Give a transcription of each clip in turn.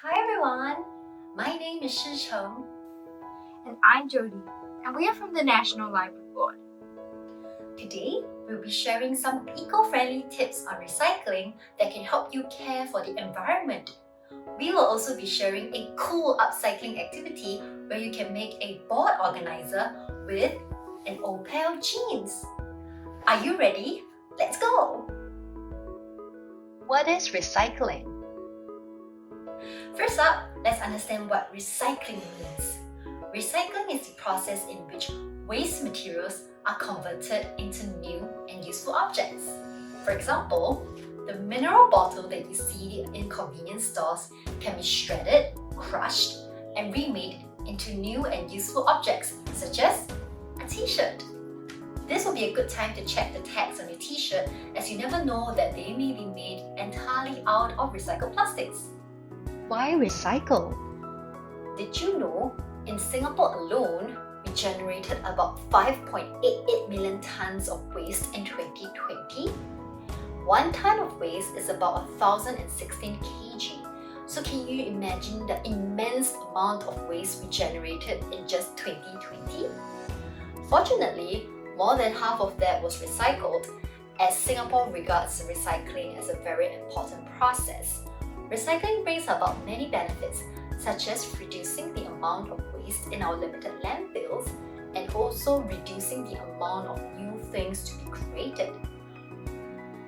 Hi everyone, my name is Shi Cheng. And I'm Jodi, and we are from the National Library Board. Today, we'll be sharing some eco-friendly tips on recycling that can help you care for the environment. We will also be sharing a cool upcycling activity where you can make a board organizer with an old pair of jeans. Are you ready? Let's go! What is recycling? First up, let's understand what recycling means. Recycling is the process in which waste materials are converted into new and useful objects. For example, the mineral bottle that you see in convenience stores can be shredded, crushed, and remade into new and useful objects such as a t-shirt. This will be a good time to check the tags on your t-shirt, as you never know that they may be made entirely out of recycled plastics. Why recycle? Did you know, in Singapore alone, we generated about 5.88 million tons of waste in 2020? 1 ton of waste is about 1,016 kg. So can you imagine the immense amount of waste we generated in just 2020? Fortunately, more than half of that was recycled, as Singapore regards recycling as a very important process. Recycling brings about many benefits, such as reducing the amount of waste in our limited landfills and also reducing the amount of new things to be created.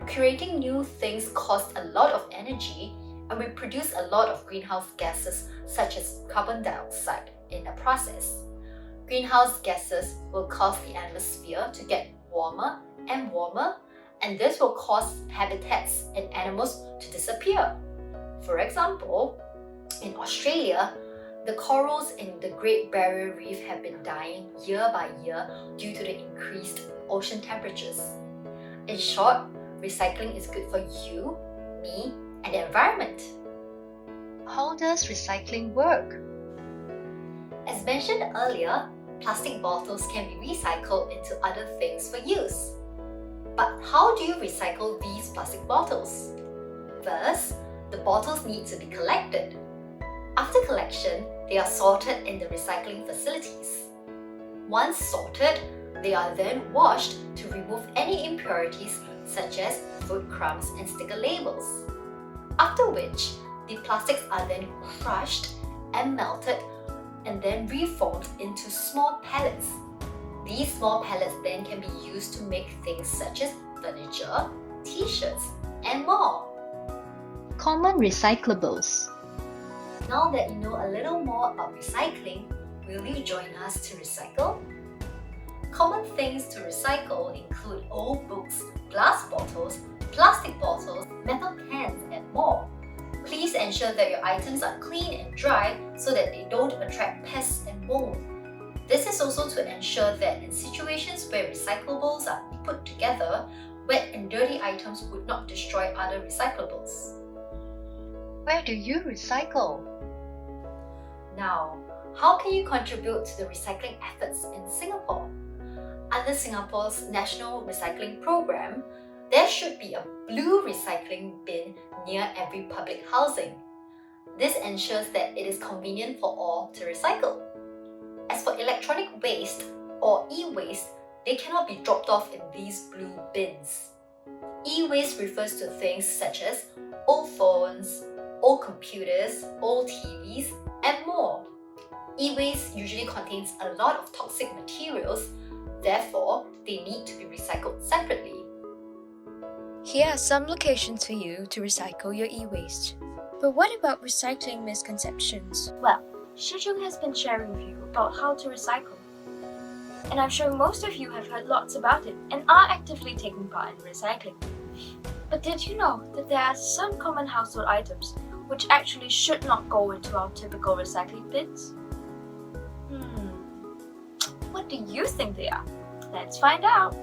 Creating new things costs a lot of energy, and we produce a lot of greenhouse gases such as carbon dioxide in the process. Greenhouse gases will cause the atmosphere to get warmer and warmer, and this will cause habitats and animals to disappear. For example, in Australia, the corals in the Great Barrier Reef have been dying year by year due to the increased ocean temperatures. In short, recycling is good for you, me, and the environment. How does recycling work? As mentioned earlier, plastic bottles can be recycled into other things for use. But how do you recycle these plastic bottles? First, the bottles need to be collected. After collection, they are sorted in the recycling facilities. Once sorted, they are then washed to remove any impurities such as food crumbs and sticker labels. After which, the plastics are then crushed and melted and then reformed into small pellets. These small pellets then can be used to make things such as furniture, t-shirts, and more. Common recyclables. Now that you know a little more about recycling, will you join us to recycle? Common things to recycle include old books, glass bottles, plastic bottles, metal cans, and more. Please ensure that your items are clean and dry so that they don't attract pests and mold. This is also to ensure that in situations where recyclables are put together, wet and dirty items would not destroy other recyclables. Where do you recycle? Now, how can you contribute to the recycling efforts in Singapore? Under Singapore's National Recycling Program, there should be a blue recycling bin near every public housing. This ensures that it is convenient for all to recycle. As for electronic waste or e-waste, they cannot be dropped off in these blue bins. E-waste refers to things such as old phones, old computers, old TVs, and more. E-waste usually contains a lot of toxic materials, therefore, they need to be recycled separately. Here are some locations for you to recycle your e-waste. But what about recycling misconceptions? Well, Shi Cheng has been sharing with you about how to recycle. And I'm sure most of you have heard lots about it and are actively taking part in recycling. But did you know that there are some common household items which actually should not go into our typical recycling bins? What do you think they are? Let's find out!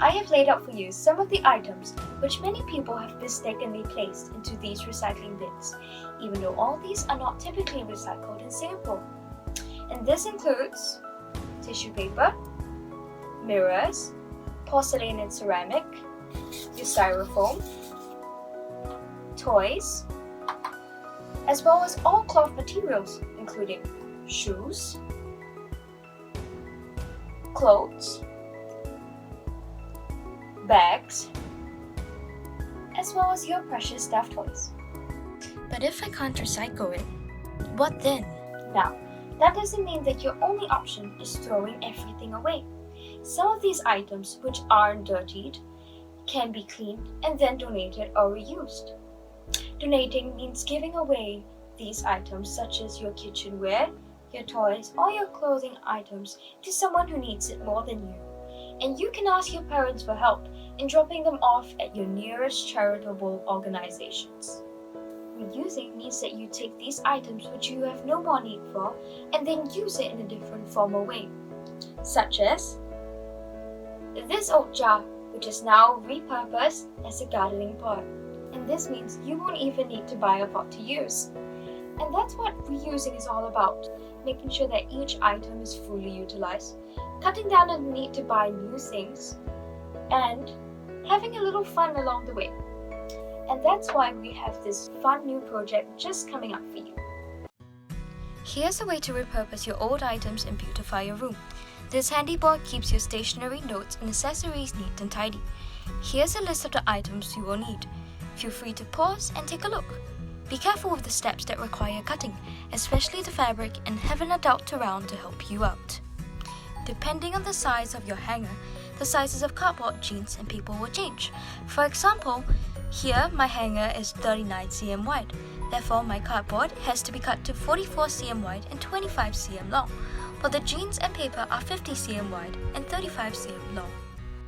I have laid out for you some of the items which many people have mistakenly placed into these recycling bins, even though all these are not typically recycled in Singapore. And this includes tissue paper, mirrors, porcelain and ceramic, your styrofoam, toys, as well as all cloth materials, including shoes, clothes, bags, as well as your precious stuffed toys. But if I can't recycle it, what then? Now, that doesn't mean that your only option is throwing everything away. Some of these items, which aren't dirtied, can be cleaned and then donated or reused. Donating means giving away these items, such as your kitchenware, your toys, or your clothing items, to someone who needs it more than you. And you can ask your parents for help in dropping them off at your nearest charitable organizations. Reusing means that you take these items which you have no more need for and then use it in a different form or way, such as this old jar, which is now repurposed as a gardening pot. And this means you won't even need to buy a pot to use. And that's what reusing is all about, making sure that each item is fully utilized, cutting down on the need to buy new things, and having a little fun along the way. And that's why we have this fun new project just coming up for you. Here's a way to repurpose your old items and beautify your room. This handy board keeps your stationery, notes, and accessories neat and tidy. Here's a list of the items you will need. Feel free to pause and take a look. Be careful with the steps that require cutting, especially the fabric, and have an adult around to help you out. Depending on the size of your hanger, the sizes of cardboard, jeans, and paper will change. For example, here my hanger is 39 cm wide. Therefore, my cardboard has to be cut to 44 cm wide and 25 cm long, while the jeans and paper are 50 cm wide and 35 cm long.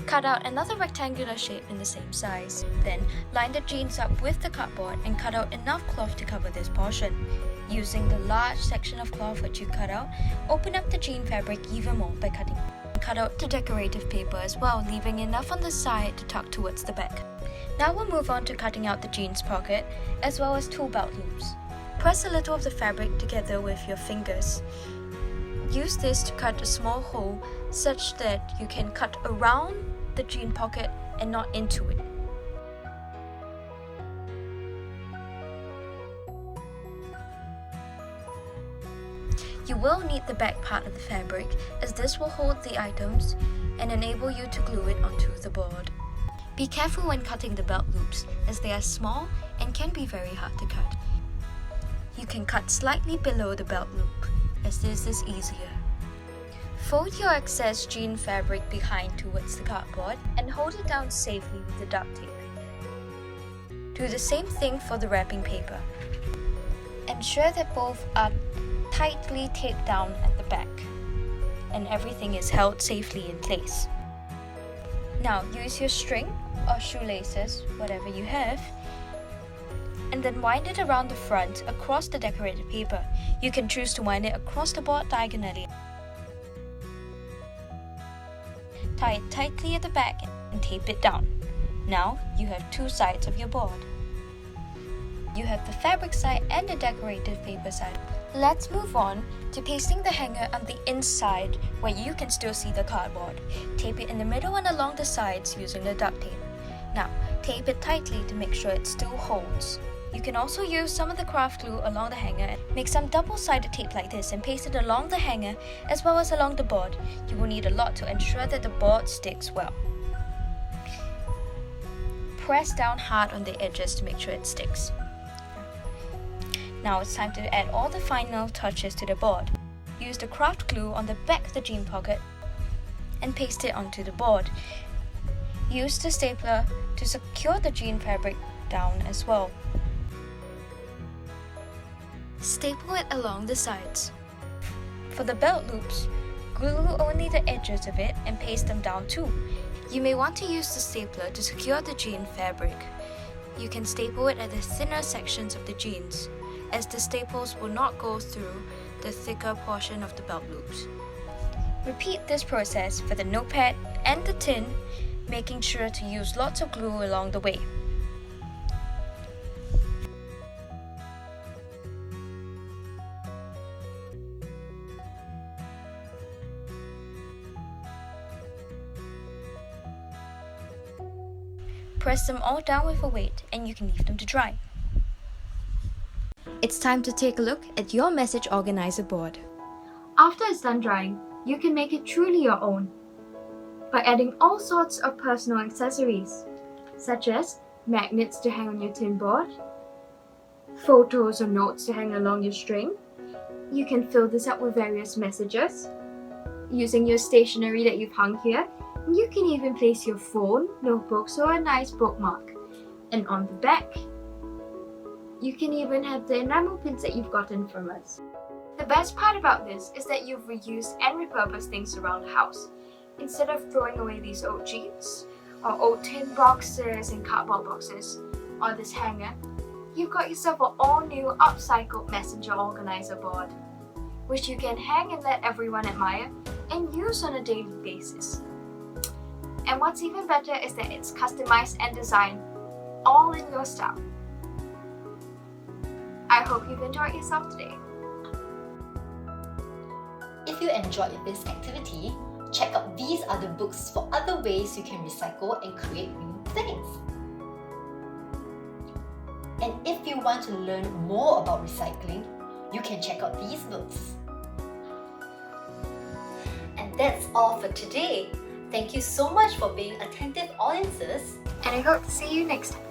Cut out another rectangular shape in the same size. Then, line the jeans up with the cardboard and cut out enough cloth to cover this portion. Using the large section of cloth which you cut out, open up the jean fabric even more by cutting. Cut out the decorative paper as well, leaving enough on the side to tuck towards the back. Now we'll move on to cutting out the jeans pocket, as well as two belt loops. Press a little of the fabric together with your fingers. Use this to cut a small hole such that you can cut around the jean pocket and not into it. You will need the back part of the fabric, as this will hold the items and enable you to glue it onto the board. Be careful when cutting the belt loops, as they are small and can be very hard to cut. You can cut slightly below the belt loop, as this is easier. Fold your excess jean fabric behind towards the cardboard and hold it down safely with the duct tape. Do the same thing for the wrapping paper. Ensure that both are tightly taped down at the back and everything is held safely in place. Now use your string or shoelaces, whatever you have, and then wind it around the front across the decorated paper. You can choose to wind it across the board diagonally. Tie it tightly at the back and tape it down. Now you have two sides of your board. You have the fabric side and the decorative paper side. Let's move on to pasting the hanger on the inside where you can still see the cardboard. Tape it in the middle and along the sides using the duct tape. Now, tape it tightly to make sure it still holds. You can also use some of the craft glue along the hanger. Make some double-sided tape like this and paste it along the hanger as well as along the board. You will need a lot to ensure that the board sticks well. Press down hard on the edges to make sure it sticks. Now it's time to add all the final touches to the board. Use the craft glue on the back of the jean pocket and paste it onto the board. Use the stapler to secure the jean fabric down as well. Staple it along the sides. For the belt loops, glue only the edges of it and paste them down too. You may want to use the stapler to secure the jean fabric. You can staple it at the thinner sections of the jeans, as the staples will not go through the thicker portion of the belt loops. Repeat this process for the notepad and the tin, making sure to use lots of glue along the way. Press them all down with a weight and you can leave them to dry. It's time to take a look at your message organizer board. After it's done drying, you can make it truly your own by adding all sorts of personal accessories, such as magnets to hang on your tin board, photos or notes to hang along your string. You can fill this up with various messages using your stationery that you've hung here. You can even place your phone, notebooks, or a nice bookmark. And on the back, you can even have the enamel pins that you've gotten from us. The best part about this is that you've reused and repurposed things around the house. Instead of throwing away these old jeans, or old tin boxes and cardboard boxes, or this hanger, you've got yourself an all-new upcycled messenger organizer board, which you can hang and let everyone admire and use on a daily basis. And what's even better is that it's customized and designed all in your style. I hope you've enjoyed yourself today. If you enjoyed this activity, check out these other books for other ways you can recycle and create new things. And if you want to learn more about recycling, you can check out these books. And that's all for today. Thank you so much for being attentive audiences. And I hope to see you next time.